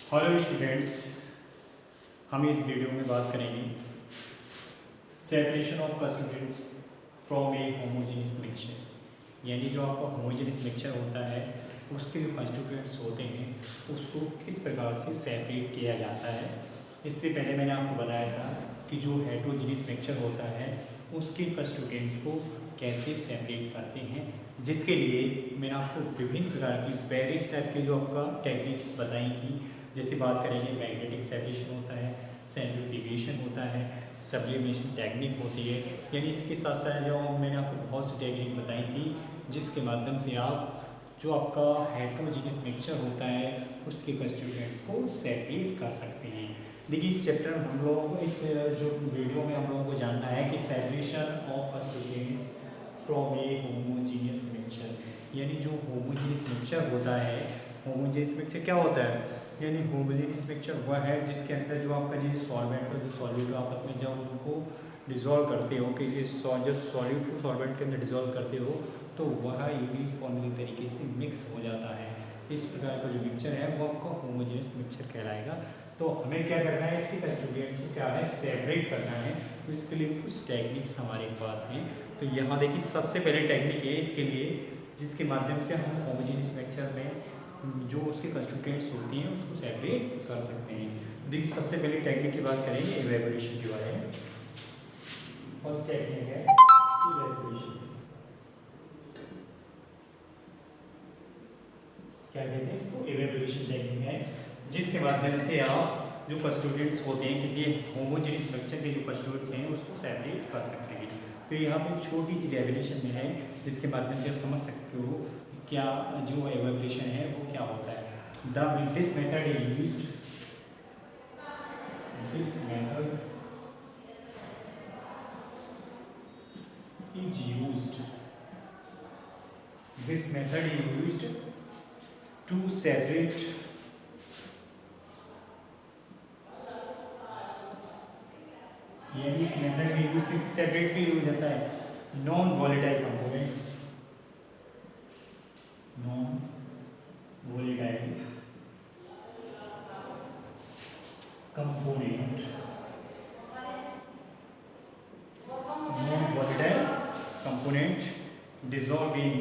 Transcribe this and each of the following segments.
Hello students, हम इस video में बात करेंगे separation of constituents from A homogeneous mixture. यानी जो आपका होमोजेनियस मिक्सचर होता है उसके जो कंस्टिट्यूएंट्स होते हैं उसको किस प्रकार से सेपरेट किया जाता है। इससे पहले मैंने आपको बताया था कि जो हेट्रोजेनियस मिक्सचर होता है उसके कंस्टिट्यूएंट्स को कैसे सेपरेट करते हैं, जिसके लिए मैंने आपको विभिन्न प्रकार की वेरियस टाइप के जो आपका टेक्निक्स बताई थी। जैसे बात करेंगे मैग्नेटिक सेपरेशन होता है, सेंट्रीफ्यूगेशन होता है, सब्लिमेशन टेक्निक होती है। यानी इसके साथ साथ जो मैंने आपको बहुत सी टेक्निक बताई थी जिसके माध्यम से आप जो आपका हेट्रोजीनियस मिक्सचर होता है उसके कंस्टिट्यूएंट्स को सेपरेट कर सकते हैं। देखिए इस चैप्टर में हम लोगों को इस जो वीडियो में हम लोगों को जानना है कि separation of constituents from A homogeneous mixture. यानी जो होमोजीनियस मिक्सचर होता है, होमोजेनियस मिक्सचर क्या होता है? यानी होमोजेनियस मिक्सचर वह है जिसके अंदर जो आपका जो सॉल्वेंट और जो सॉल्यूट आपस में जब उनको डिज़ोल्व करते हो, कि जब सॉल्यूट को सॉल्वेंट के अंदर डिज़ोल्व करते हो तो वह यूनिफॉर्मली तरीके से मिक्स हो जाता है। तो इस प्रकार का जो मिक्सचर है वो आपका होमोजेनियस मिक्सचर कहलाएगा। तो हमें क्या करना है, इसके कंस्टिट्यूएंट्स को क्या है, सेपरेट करना है। तो इसके लिए कुछ टेक्निक्स हमारे पास हैं। तो यहाँ देखिए सबसे पहले टेक्निक है इसके लिए जिसके माध्यम से हम होमोजेनियस मिक्सचर में जो उसके कंस्टिट्यूएंट्स होती हैं उसको सेपरेट कर सकते हैं। देखिए सबसे पहले टेक्निक की बात करेंगे इवेपोरेशन के बारे में। फर्स्ट टेक्निक है इवेपोरेशन। क्या कहते हैं इसको? इवेपोरेशन टेक्निक है जिसके माध्यम से आप जो कंस्टिट्यूएंट्स होते हैं किसी होमोजेनियस मिक्सचर के जो कंस्टिट्यूएंट्स हैं उसको सेपरेट कर सकते हैं। तो यहाँ पे एक छोटी सी डेफिनेशन में है जिसके माध्यम से आप समझ सकते हो क्या जो इवेपोरेशन है वो क्या होता है। This method is used to separate यानी इस मेथड में यूज सेपरेट के लिए हो जाता है non volatile components, non volatile component, non volatile component dissolve in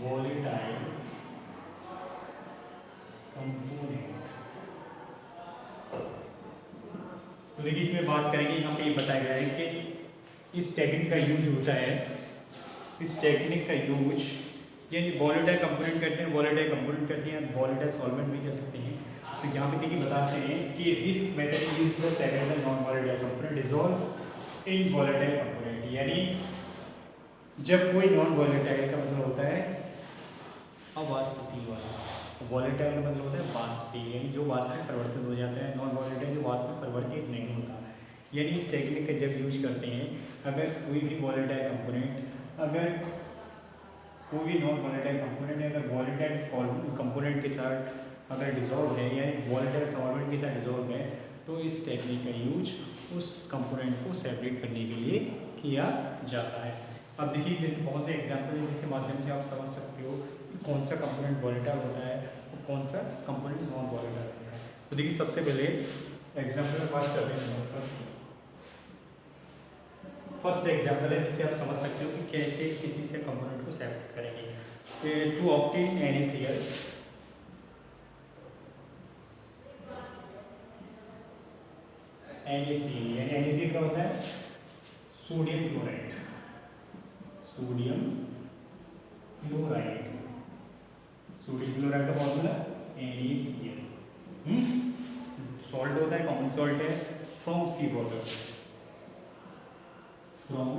volatile component। तो देखिए इसमें बात करेंगे, यहाँ पे ये बताया गया है कि इस टेक्निक का यूज होता है, इस टेक्निक का यूज यानी वॉलेटाइल कंपोनेंट करते हैं, वॉलेटाइल कंपोनेंट करते हैं, वॉलेटाइल सॉल्वेंट भी कर सकते हैं। तो यहाँ पे देखिए बताते हैं कि this method is used for separating the non volatile component dissolve in volatile component. यानी जब कोई नॉन वॉलेटाइल का मतलब होता है अवाष्पशील वाला, वॉलेटाइल का मतलब होता है वाष्पशील, यानी जो वाष्प में परिवर्तित हो जाता है, नॉन वॉलेटाइल जो वाष्प में परिवर्तित नहीं होता। यानी इस टेक्निक का जब यूज करते हैं, अगर कोई भी वॉलेटाइल कंपोनेंट, अगर कोई भी नॉन वॉलेटाइल कंपोनेंट अगर वॉलेटाइल कंपोनेंट के साथ अगर डिसॉल्व है यानी वॉलेटाइल सॉल्वेंट के साथ डिसॉल्व है तो इस टेक्निक का यूज उस कंपोनेंट को सेपरेट करने के लिए किया जाता है। अब देखिए जैसे बहुत से एग्जांपल हैं जिसके माध्यम से आप समझ सकते हो कि कौन सा कंपोनेंट वॉलेटाइल होता है और कौन सा कंपोनेंट नॉन वॉलेटाइल होता है। तो देखिए सबसे पहले एग्जाम्पल बात करते हैं। फर्स्ट एग्जाम्पल है जिससे आप समझ सकते हो कि कैसे किसी से कंपोनेंट को सेपरेट करेंगे। टू ऑब्टेन NaCl, यानी NaCl क्या होता है? Sodium chloride, sodium chloride, sodium chloride का फॉर्मूला NaCl। सॉल्ट होता है, कॉमन सॉल्ट है from sea water, from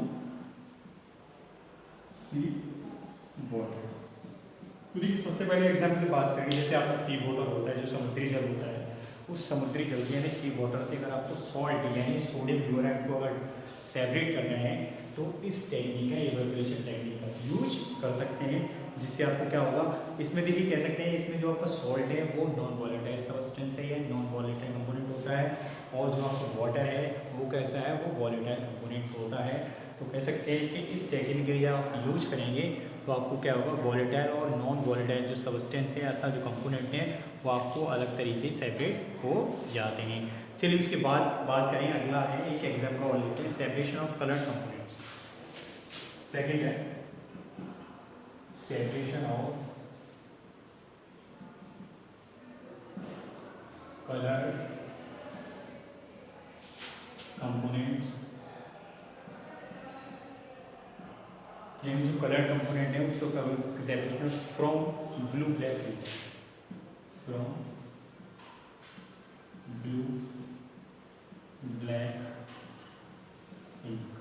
sea water. तो देखिए सबसे पहले एग्जाम्पल बात करेंगे, जैसे आपका सी वाटर होता है जो समुद्री जल होता है, उस समुद्री जल यानी सी वाटर से अगर आपको सॉल्ट यानी सोडियम क्लोराइड को अगर सेपरेट करना है तो इस टेक्निक का इवेपोरेशन टेक्निक का यूज कर सकते हैं। जिससे आपको क्या होगा, इसमें देखिए कह सकते हैं इसमें जो आपका सॉल्ट है वो नॉन वॉलेटाइल सब्सटेंस है या नॉन वॉलेटाइल कंपोनेंट होता है, और जो आपका वाटर है वो कैसा है, वो वॉलेटाइल कंपोनेंट होता है। तो कह सकते हैं कि इस टेक्निक का यह आप यूज करेंगे तो आपको क्या होगा, वॉलेटाइल और नॉन वॉलेटाइल जो सब्सटेंस है अर्थात जो कंपोनेंट हैं वो आपको अलग तरीके से सेपरेट हो जाते हैं। चलिए उसके बाद बात करें, अगला है एक एग्जाम्पल और लेते हैं, separation of colour components. Second है सेपरेशन ऑफ कलर कंपोनेंट्स, यानी जो कलर कंपोनेंट है उसको separation from blue black, from blue black ink.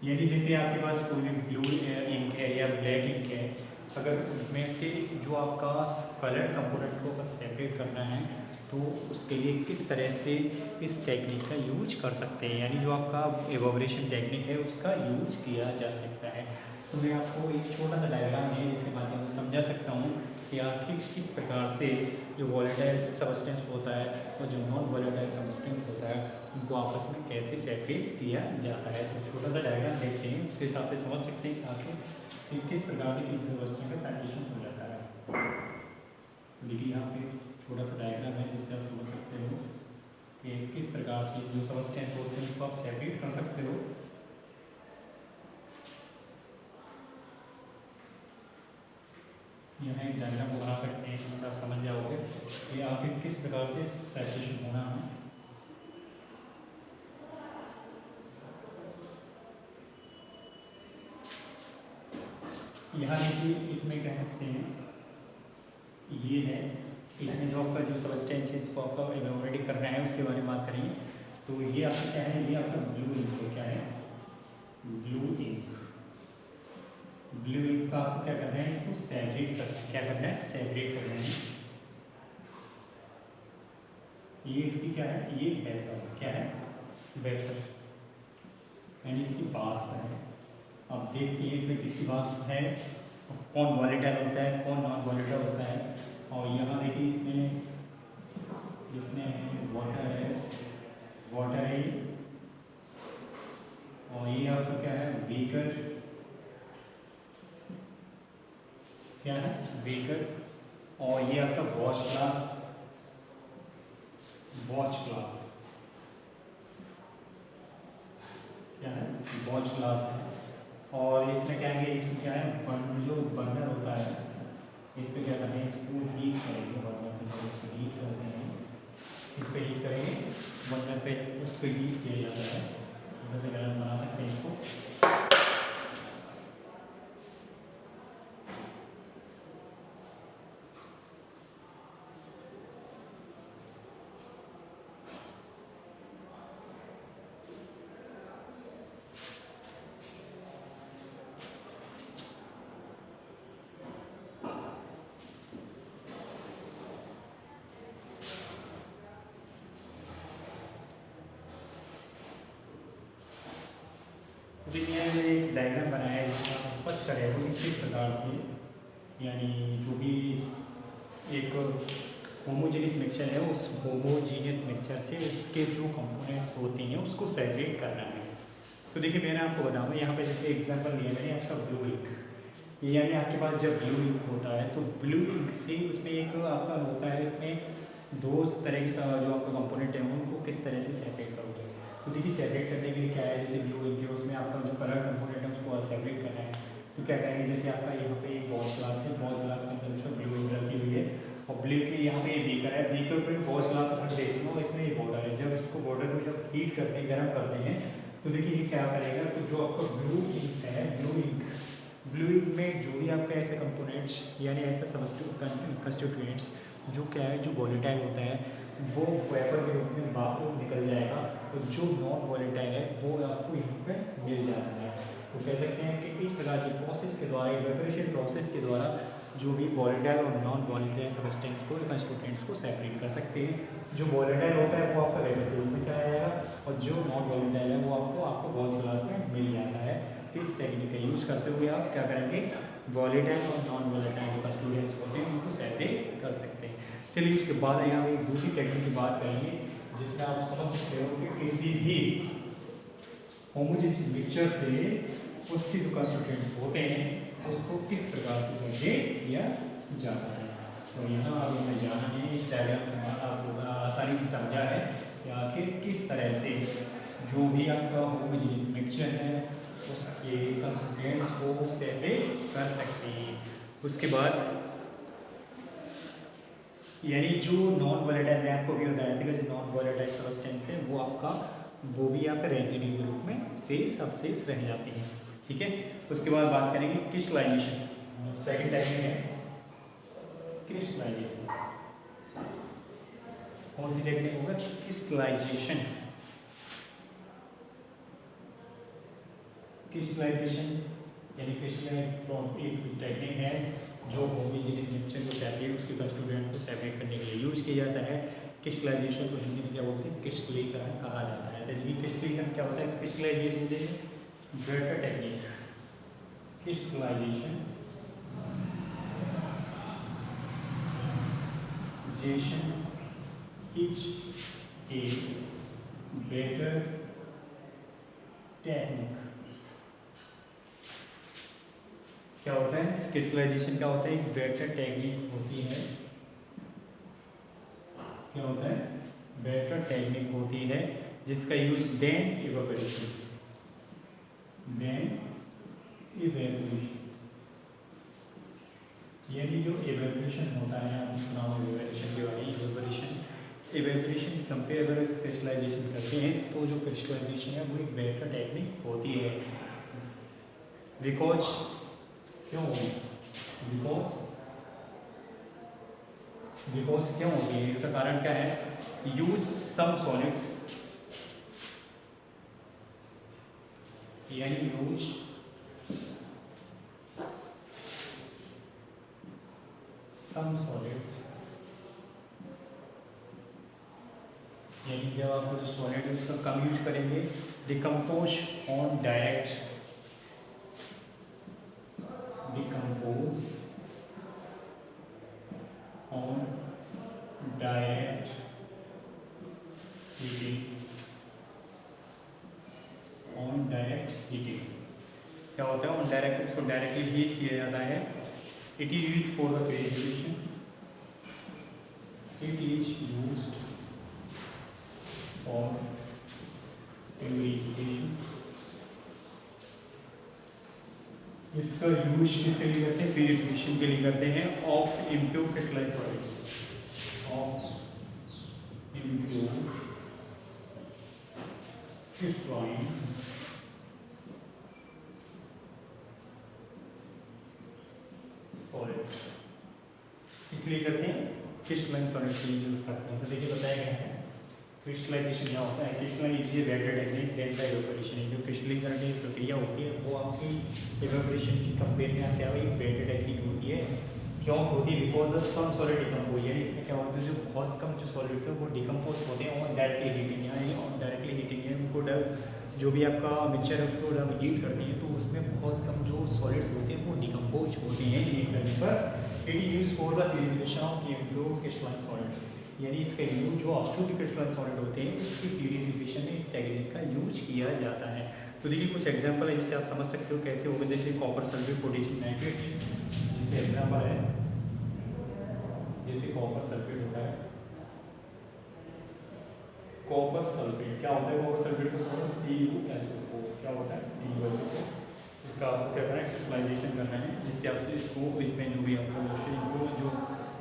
यानी जैसे आपके पास कोई भी ब्लू इंक है या ब्लैक इंक है, अगर उनमें से जो आपका कलर कंपोनेंट को सेपरेट करना है तो उसके लिए किस तरह से इस टेक्निक का यूज कर सकते हैं, यानी जो आपका एवोपरेशन टेक्निक है उसका यूज किया जा सकता है। तो मैं आपको एक छोटा सा डायग्राम है जिसके माध्यम से समझा सकता हूँ कि आखिर किस प्रकार से जो वॉलेटाइल सब्सटेंस होता है और जो नॉन वॉलेटाइल सब्सटेंस होता है उनको आपस में कैसे सेपरेट किया जाता है। तो छोटा सा डायग्राम देखते हैं, उसके हिसाब से समझ सकते हैं कि आखिर किस प्रकार से किसी सब्सटेंस का सेपरेशन हो जाता है। देखिए यहाँ पे छोटा सा डायग्राम है जिससे आप समझ सकते हो कि किस प्रकार से जो सब्सटेंस होते हैं उसको आप सेपरेट कर सकते हो। यहाँ एक डायग्राम बना सकते हैं जिससे आप समझ जाओगे कि आखिर किस प्रकार से सेपरेशन होना है। यहाँ देखिए इसमें कह सकते हैं ये है, इसमें जो आपका जो सब्सटेंस है इसको आपका एवोपरेट करना है उसके बारे में बात करेंगे। तो ये आपका क्या है, ये आपका ब्लू इंक है, क्या है ब्लू इंक। ब्लू इंक का आपको क्या करना है, इसको सेपरेट करना है। क्या करना है, सेपरेट करना है। ये इसकी क्या है, ये वेपर, क्या है वेपर, यानी इसकी वाष्प है। अब देखते हैं इसमें किसकी वाष्प है, कौन वॉलेटाइल होता है कौन नॉन वॉलेटाइल होता है। और यहाँ देखिए इसमें वाटर है और ये आपका क्या है बीकर, क्या है बीकर। और ये आपका वॉच ग्लास क्या है वॉच ग्लास है। और इसमें क्या है, इसमें क्या है जो बर्नर होता है इस पर क्या करते हैं, इसको हीट करेंगे। बर्नर पे जब इसको हीट करते हैं, इस पर हीट करेंगे बर्नर पे, उस पर हीट किया जाता है। वैसे गर्म बना सकते हैं इसको। देखिए मैंने एक डायग्राम बनाया है जिसमें आप स्पष्ट करें वो किस प्रकार से, यानी जो भी एक होमोजेनियस मिक्सचर है उस होमोजेनियस मिक्सचर से उसके जो कंपोनेंट्स होते हैं उसको सेपरेट करना है। तो देखिए मैंने आपको बताऊंगा यहाँ पे जैसे एग्जांपल लिया मैंने आपका ब्लू इंक, यानी आपके पास जब ब्लू इंक होता है तो ब्लू इंक से उसमें एक आपका होता है, इसमें दो तरह के जो आपका कंपोनेंट है उनको किस तरह से सेपरेट करोगे। तो देखिए सेपरेट करने के लिए क्या है, जैसे ब्लू इंक है उसमें आपका जो कलर कंपोनेंट है उसको सेपरेट करना है। तो क्या करेंगे, जैसे आपका यहाँ पे एक वॉश ग्लास है, वॉश ग्लास के अंदर जो ब्लू इंक रखी हुई है और ब्लू के यहाँ पे ये बीकर है, बीकर पर वॉश ग्लास रख देते हैं और इसमें ये वाटर है। जब इसको वाटर में जब हीट करते हैं, गर्म करते हैं, तो देखिए ये क्या करेगा, तो जो आपका ब्लू इंक है, ब्लू इंक में जो भी आपका ऐसे कंपोनेंट्स यानी ऐसा कंस्टिट्यूएंट्स जो क्या है जो वॉलेटाइल होता है वो वेपर के रूप में बाहर निकल जाएगा, और जो नॉन वॉलेटाइल है वो आपको यहाँ पे मिल जाता है। तो कह सकते हैं कि इस प्रकार की प्रोसेस के द्वारा, इवेपोरेशन प्रोसेस के द्वारा जो भी वॉलेटाइल और नॉन वॉलेटाइल सब्सटेंस को कंस्टिट्यूएंट्स को सेपरेट कर सकते हैं। जो वॉलेटाइल होता है वो आपका वेपर के रूप में चला जाएगा और जो नॉन वॉलेटाइल है वो आपको वॉच ग्लास में मिल जाता है। तो इस टेक्निक का यूज करते हुए आप क्या करेंगे, वॉलेटाइल और नॉन वॉलेटाइल जो कंस्टिट्यूएंट्स होते हैं उनको सेपरेट कर सकते हैं। चलिए उसके बाद यहाँ पे एक दूसरी टेक्निक की बात करेंगे जिसमें आप समझ सकते हो कि किसी भी होमोजेनियस मिक्सचर से उसके जो कंस्टिट्यूएंट्स होते हैं उसको किस प्रकार से सेपरेट किया जाता है। तो यहाँ आप हमें जाना है, इस डायग्राम से आपको आसानी से समझा है कि आखिर किस तरह से जो भी आपका होमोजेनियस मिक्सचर है उसके कंस्टिट्यूएंट्स को सेपरेट कर सकते हैं। उसके बाद यानी जो नॉन वॉलेटाइल, मैं आपको भी बताया था कि जो नॉन वॉलेटाइल सब्सटेंस है वो भी आपका रेजिड्यू के रूप में सबसेस रह जाती है। ठीक है, उसके बाद बात करेंगे क्रिस्टलाइजेशन। सेकंड टेक्निक है क्रिस्टलाइजेशन। कौन सी टेक्निक होगा? क्रिस्टलाइजेशन। क्रिस्टलाइजेशन यानी क्रिस्टलाइजेशन एक टेक्निक है जो होमोजेनियस मिक्सचर को सेपरेट, उसके कंस्टिट्यूएंट को सेपरेट करने के लिए यूज किया जाता है। क्रिस्टलाइजेशन को हिंदी में क्या बोलते हैं? क्रिस्टलीकरण कहा जाता है। तो क्रिस्टलीकरण क्या होता है? Crystallisation better technique. Crystallisation is a better technique. क्या होता है? क्रिस्टलाइजेशन क्या होता है? एक बेटर टेक्निक होती है। क्या होता है? बेटर टेक्निक होती है जिसका यूज देन इवेपोरेशन यानी जो इवेपोरेशन होता है, आप सुना हो इवेपोरेशन के बारे में। इवेपोरेशन कंपेयर अगर क्रिस्टलाइजेशन करते हैं तो जो क्रिस्टलाइजेशन है वो एक बेटर टेक्निक होती है। बिकॉज क्यों होगी? बिकॉज क्यों होती है? इसका कारण क्या है? यूज सम सॉलिड्स, यानी यूज सम सॉलिड्स, यानी जब आप जो सॉलिड है उसका कम यूज करेंगे, डिकम्पोज ऑन डायरेक्ट हीटिंग। क्या होता है? ऑन डायरेक्ट उसको डायरेक्टली हीट किया जाता है। It is used for the purification. It is used for purification. इसका यूज किसके लिए करते हैं? प्यूरिफिकेशन के लिए करते हैं। Of impure crystallised solids, of impure crystalline solid. इसलिए करते हैं क्रिस्टलाइन सॉलिड के लिए यूज करते हैं। तो देखिए बताया गया है क्रिस्टलाइजेशन क्या होता है। Crystallisation is a better technique than the evaporation. जो क्रिस्टलीकरण की प्रक्रिया होती है वो आपकी इवेपोरेशन की कंपेयर में क्या है? एक बेटर टेक्निक होती है। क्यों होती है? Because the some solid decompose, यानी इसमें क्या होता है? जो बहुत कम जो सॉलिड थे वो डिकम्पोज होते हैं और डायरेक्टली हीटिंग, यानी डायरेक्टली हीटिंग है उनको जो भी आपका मिक्सचर है उसको जब हीट करती है तो उसमें बहुत कम जो सॉलिड्स होते हैं वो डिकम्पोज होते हैं हीट करने पर। It is use for the purification of impure crystalline solid, यानी इसका यूज जो अशुद्ध क्रिस्टलाइन सॉलिड होते हैं उसकी प्यूरिफिकेशन में इस टेक्निक का यूज किया जाता है। तो देखिए कुछ एग्जांपल है जिससे आप समझ सकते हो कैसे होगा। जैसे कॉपर सल्फेट, पोटेशियम नाइट्रेट, जिससे एग्जाम्पल है जैसे कॉपर सल्फेट होता है। कॉपर सल्फेट क्या होता है? कॉपर सल्फेट को थोड़ा CuSO4 क्या होता है? CuSO4। इसका आपको क्या करना है? क्रिस्टलाइजेशन करना है जिससे आप इसको इसमें जो भी आपको जो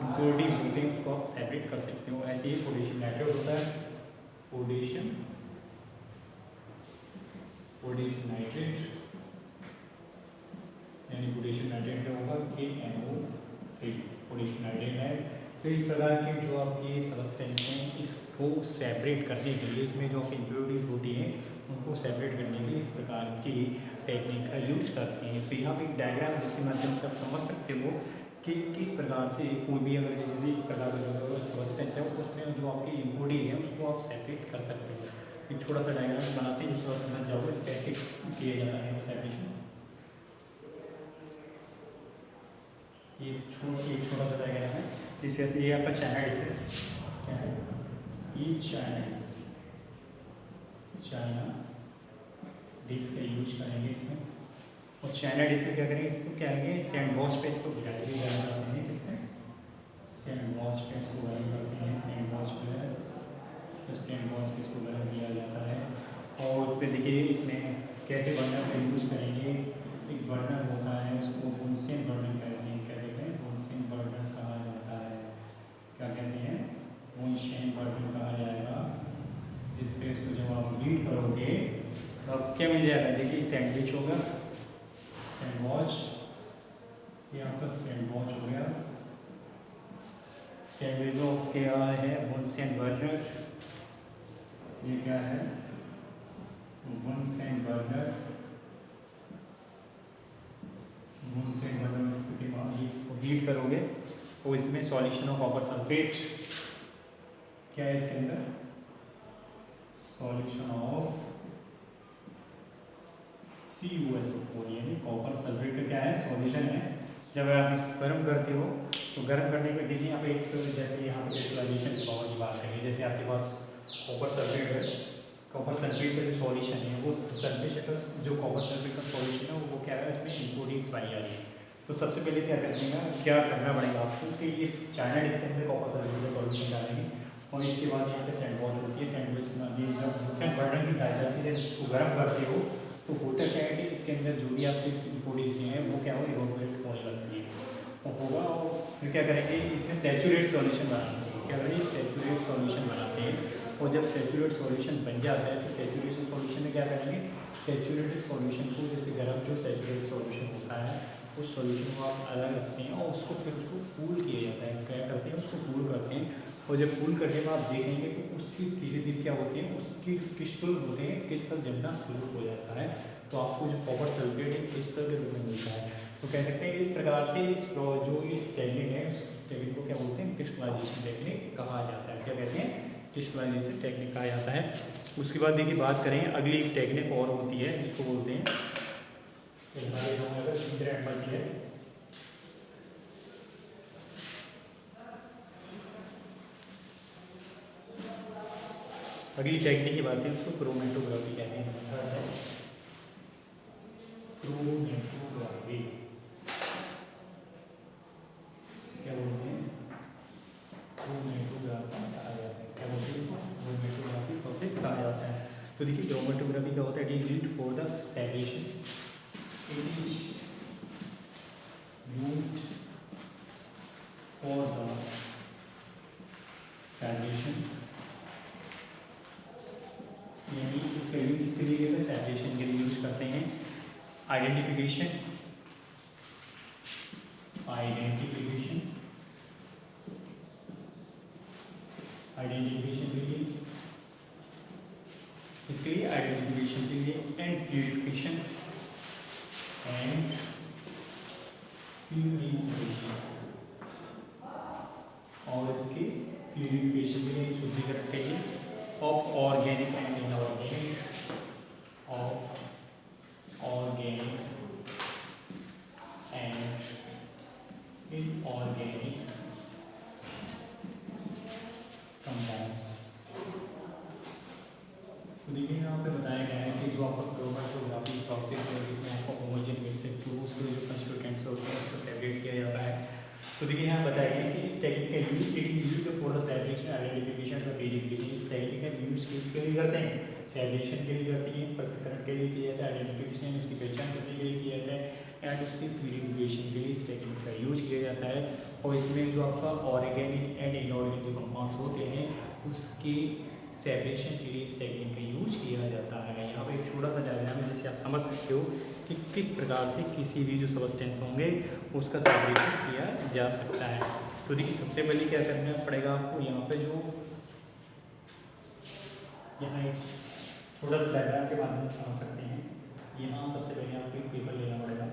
इम्प्योरिटीज होते हैं उसको आप सेपरेट कर सकते हो। ऐसे ही पोटेशियम नाइट्रेट होता है, पोटेशियम नाइट्रेट, यानी पोटेशियम नाइट्रेट क्या होगा? KNO3 पोटेशियम नाइट्रेट है। तो इस प्रकार के जो आपके सब्सटेंस हैं इसको सेपरेट करने के लिए, इसमें जो इम्प्योरिटीज होती हैं उनको सेपरेट करने के लिए इस प्रकार की टेक्निक का यूज करते हैं। तो यहाँ पे एक डायग्राम जिसके माध्यम से आप समझ सकते हो कि किस प्रकार से कोई भी अगर जैसे इस प्रकार का जो सब्सटेंस है उसमें जो आपकी इम्प्योरिटी है उसको आप सेपरेट कर सकते हो। एक छोटा सा डायग्राम बनाते हैं जिससे आप समझ जाओगे कैसे किया जाता है वो सेपरेशन। एक छोटा सा डायग्राम है जिसके से ये आपका चाइना डिश है, क्या है ये चाइना डिश का यूज करेंगे इसमें। और चाइना डिश में क्या करेंगे, इसको क्या करेंगे सैंड वॉश पे इसको गर्म करते हैं, किसमें सैंड वॉश पे इसको गर्म करते हैं। सैंड वॉश पे तो सैंड वॉश पे इसको गर्म किया जाता है। और उस पर देखिए इसमें कैसे बर्नर का यूज करेंगे। एक बर्नर होता है उसको बुनसेन बर्नर कहते हैं, क्या कहते हैं बुनसेन बर्नर कहा जाता है, क्या कहते हैं बुनसेन बर्नर कहा जाएगा। जिस पे उसको जब आप हीट करोगे तो अब क्या मिल जाएगा, देखिए सैंडविच होगा, सैंडवॉच, ये आपका सैंडवॉच हो गया। सैंडविच उसके बाद है बुनसेन बर्नर, ये क्या है बुनसेन बर्नर। बुनसेन बर्नर इसको हीट करोगे तो इसमें सॉल्यूशन ऑफ कॉपर सल्फेट, क्या है इसके अंदर सॉल्यूशन ऑफ CuSO4 यानी कॉपर सल्फेट का क्या है सॉल्यूशन है। जब आप गर्म करते हो तो गर्म करने के देखिए यहाँ पे एक जैसे यहाँ पे क्रिस्टलाइजेशन की पावर की बात करेंगे, जैसे आपके पास कॉपर सल्फेट है, कॉपर सल्फेट का जो सॉल्यूशन है वो सल्फेट का जो कॉपर सल्फेट का सॉल्यूशन है वो क्या है इसमें इम्प्योरिटीज पाई जा रही है। तो सबसे पहले क्या करना पड़ेगा आपको कि इस चाइना डिश के अंदर कॉपर सल्फेट का सॉल्यूशन डालेंगे और इसके बाद यहाँ पे सैंडविच होती है। सैंडविच जब बुनसेन बर्नर की सहायता से जब इसको गर्म करते हो तो होता क्या है कि इसके अंदर जो भी आपकी इम्प्योरिटीज हैं वो क्या हो इवोपोरेट होने लगती है होगा। और फिर क्या करेंगे इसमें सैचुरेट सॉल्यूशन बनाते हैं, क्या करेंगे सैचुरेट सॉल्यूशन बनाते हैं। और जब सैचुरेट सॉल्यूशन बन जाता है तो सैचुरेशन सॉल्यूशन में क्या करेंगे सैचुरेटेड सॉल्यूशन को जैसे गर्म जो सैचुरेटेड सॉल्यूशन होता है उस सॉल्यूशन को आप अलग रखते हैं और उसको फिर उसको कूल किया जाता है, क्या करते हैं उसको कूल करते हैं। और जब कूल करने में आप देखेंगे तो उसकी धीरे धीरे क्या होते हैं उसकी क्रिस्टल होते हैं, क्रिस्टल जमना शुरू हो जाता है तो आपको जो कॉपर सल्फेट है क्रिस्टल के रूप में मिलता है। तो कह सकते हैं इस प्रकार से इस टेक्निक है उस टेक्निक को क्या बोलते हैं क्रिस्टलाइजेशन टेक्निक कहा जाता है, क्या कहते हैं क्रिस्टलाइजेशन टेक्निक कहा जाता है। उसके बाद देखिए बात करें अगली एक टेक्निक और होती है जिसको बोलते हैं अगली टेक्निक की बात है उसको क्रोमेटोग्राफी कहते हैं। क्रोमेटोग्राफी क्या बोलते हैं क्रोमेटोग्राफी कहा जाता है, क्या बोलते हैं क्रोमेटोग्राफी प्रोसेस कहा जाता है। तो देखिए क्रोमेटोग्राफी क्या होता है, it is used for the separation, it is used for the separation यानी इसका यूज किसके लिए करते हैं सेपरेशन के लिए यूज करते हैं। आइडेंटिफिकेशन के लिए इसके लिए आइडेंटिफिकेशन के लिए एंड प्यूरिफिकेशन और इसके प्यूरिफिकेशन के लिए शुद्धिकरण के लिए of organic and inorganic compounds. तो देखिए यहाँ पे बताया गया है कि जो आपका क्रोमेटोग्राफी प्रोसेस है जिसमें आपको होमोजेन मिक्स से फ्यूज के जो कंस्टिट्यूएंट्स होते हैं उसको सेपरेट किया जाता है। तो देखिए यहाँ बताया गया कि इस टेक्निक का use for the separation identification the verification. इस टेक्निक का यूज किसके लिए करते हैं सेपरेशन के लिए करते हैं, पृथक्करण के लिए किया जाता है, आइडेंटिफिकेशन उसकी पहचान करने के लिए किया जाता है एंड उसकी प्यूरिफिकेशन के लिए इस टेक्निक का यूज किया जाता है। और इसमें जो आपका ऑर्गेनिक एंड इनऑर्गेनिक जो कंपाउंड्स होते हैं उसके सेपरेशन के लिए इस टेक्निक का यूज किया जाता है। यहाँ पे एक छोटा सा डायग्राम है जिससे आप समझ सकते हो कि किस प्रकार से किसी भी जो सबस्टेंस होंगे उसका सेपरेशन किया जा सकता है। तो देखिए सबसे पहले क्या करना पड़ेगा आपको, यहाँ पे जो यहाँ एक छोटा सा डायग्राम के माध्यम से समझ सकते हैं। यहाँ सबसे पहले आपको एक पेपर लेना पड़ेगा,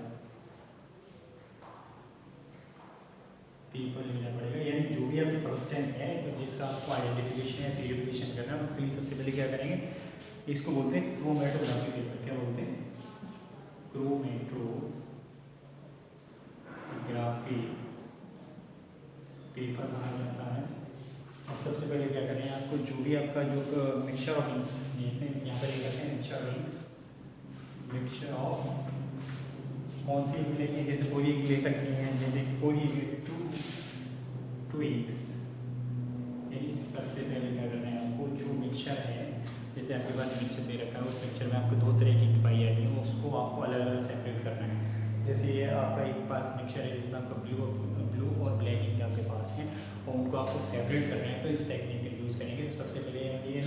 यानी जो भी आपके सबस्टेंस है जिसका आपको आइडेंटिफिकेशन या प्यूरिफिकेशन करना है उसके लिए सबसे पहले क्या करेंगे इसको बोलते हैं क्रोमेटोग्राफी पेपर। क्या बोलते हैं क्रोमेटोग्राफी पेपर बाहर जाता है। और सबसे पहले क्या करें, आपको जो भी आपका जो मिक्सचर ऑफ इंक्स यहाँ पर ले करते हैं, mixture of inks, mixture of कौन सी इंक लेंगे, जैसे कोई इंक ले सकते हैं, जैसे कोई टू इंक्स। यानी सबसे पहले क्या करना है, आपको जो मिक्सचर है, जैसे आपके पास मिक्सचर दे रखा है, उस मिक्सचर में आपको 2 तरह की इंक पाई जाती है, उसको आपको अलग अलग सेपरेट करना है। जैसे ये आपका एक पास मिक्सचर है जिसमें आपका ब्लू और ब्लैक इंक आपके पास है, और उनको आपको सेपरेट करना है, तो इस टेक्निक का यूज़ करेंगे। तो सबसे पहले ये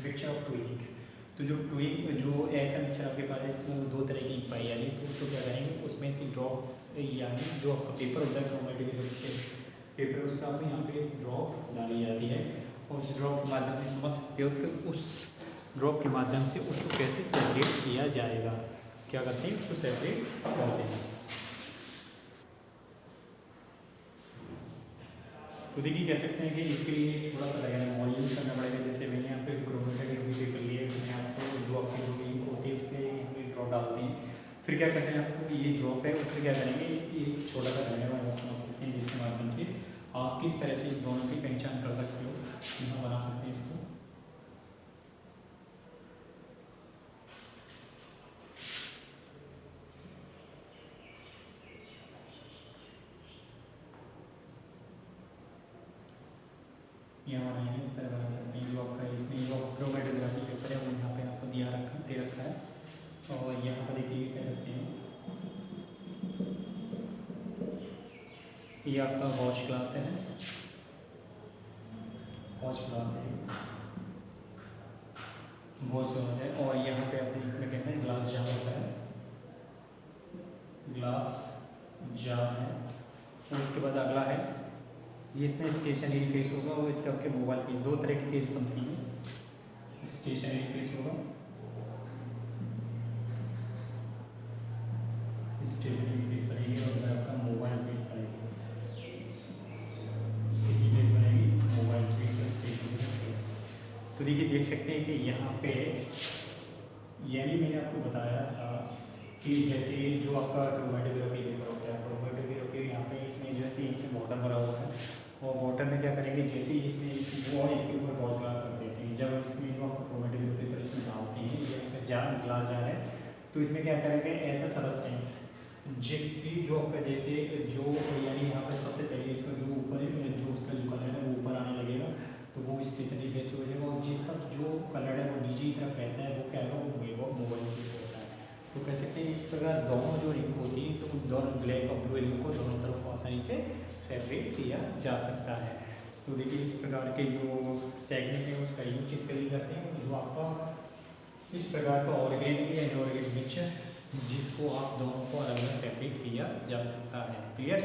मिक्सचर ऑफ टू इंक्स, तो जो टू इंक जो ऐसा मिक्सचर आपके पास है जिसमें 2 तरह की इंक पाई जा रही है, तो उसको क्या करेंगे, उसमें से ड्रॉप यानी जो आपका पेपर होता है क्रोमेटिक पेपर, उसका आपको यहाँ पे ड्रॉप डाली जाती है, और उस ड्रॉप के माध्यम से समझ सकते हो कि उस ड्रॉप के माध्यम से उसको कैसे सेपरेट किया जाएगा। क्या करते हैं, उसको सेपरेट करते हैं। तो देखिए कह सकते हैं कि इसके लिए थोड़ा सा लगेगा मॉल यूज़ करना पड़ेगा। जैसे मैंने यहाँ पे क्रोमेटिक पेपर लिए, मैं आपको जो आपकी जो इंक होती है उसके यहाँ पे ड्रॉप डालते हैं। फिर क्या करते हैं, आपको ये ड्रॉप है उसमें क्या करेंगे, ये छोटा सा लगेगा, वो समझ सकते हैं, जिसके माध्यम से आप किस तरह से इस दोनों की पहचान कर सकते हो, यहाँ बना सकते हैं इसको। यहाँ बनाएंगे, इस तरह बना सकते हैं। जो आपका इसमें जो क्रोमेटोग्राफी पेपर है वो यहाँ पे आपको दे रखा है, और यहाँ पर देखिए कह सकते हैं ये आपका वॉच ग्लास है, वॉच ग्लास है, और यहाँ पे अपने इसमें कहते हैं ग्लास जार होता है, ग्लास जार है। और इसके बाद अगला है, ये इसमें स्टेशनरी फेस होगा, और इसके आपके मोबाइल फेस, 2 तरह की फेस बनती है। स्टेशनरी फेस होगा, स्टेशनरी फेस बनेगी, और आपका मोबाइल फेस बनेगी, कितनी फेस बनेगी, मोबाइल फेस और स्टेशनरी फेस। तो देखिए देख सकते हैं कि यहाँ पे यानी मैंने आपको बताया था कि जैसे जो आपका क्रोमेटोग्राफी पेपर होता है, क्रोमेटोग्राफी यहाँ पे इसमें जैसे इसमें वाटर भरा हुआ है, और वाटर में क्या करेंगे, जैसे ही इसमें वो इसके ऊपर वॉच ग्लास रख देते हैं। जब इसमें जो आपका क्रोमेटोग्राफी पेपर इसमें डालते हैं, ये ग्लास जार है, तो इसमें क्या करेंगे, ऐसा सबस्टेंस जिसकी जो आपका जैसे जो यानी यहाँ पर सबसे पहले इसका जो ऊपर जो उसका जो कलर है वो ऊपर आने लगेगा, तो वो स्टेशनरी फेस हो जाएगा, और जिसका जो कलर है वो नीचे की तरफ रहता है, वो क्या है, वो मोबाइल फेस होता है। तो कह सकते हैं इस प्रकार दोनों जो इंक होती है, तो दोनों ब्लैक और ब्लू इंक को दोनों तरफ आसानी से सेपरेट किया जा सकता है। तो देखिए इस प्रकार के जो टेक्निक है उसका यूज किसके लिए करते हैं, जो आपका इस प्रकार का ऑर्गेनिक या इनऑर्गेनिक मिक्सचर जिसको आप दोनों को अलग अलग सेपरेट किया जा सकता है। क्लियर।